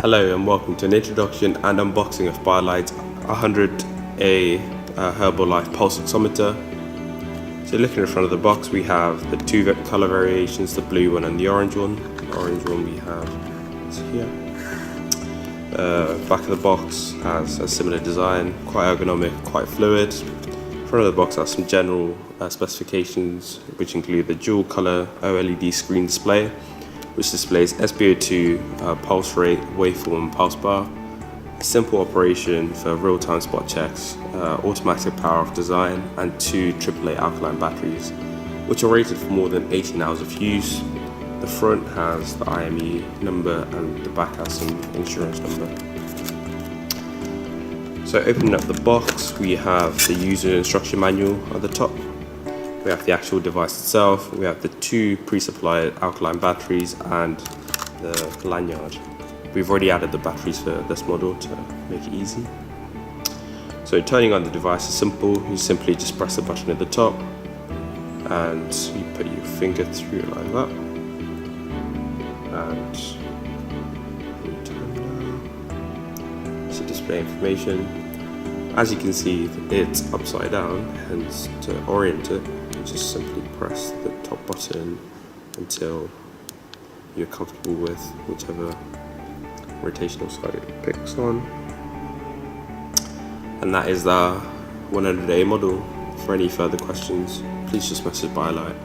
Hello and welcome to an introduction and unboxing of Biolight 100A Herbie-Life Pulse Oximeter. So looking in front of the box, we have the two color variations, the blue one and the orange one. The orange one we have is here. Back of the box has a similar design, quite ergonomic, quite fluid. Front of the box has some general specifications, which include the dual color OLED screen display, which displays SpO2, pulse rate, waveform and pulse bar, simple operation for real-time spot checks, automatic power off design, and two AAA alkaline batteries, which are rated for more than 18 hours of use. The front has the IME number and the back has some insurance number. So opening up the box, we have the user instruction manual at the top. We have the actual device itself, we have the two pre-supplied alkaline batteries and the lanyard. We've already added the batteries for this model to make it easy. So turning on the device is simple. You simply just press the button at the top and you put your finger through it like that. And you turn down to display information. As you can see, it's upside down, hence to orient it, you just simply press the top button until you're comfortable with whichever rotational side it picks on. And that is the 100A model. For any further questions, please just message Biolight.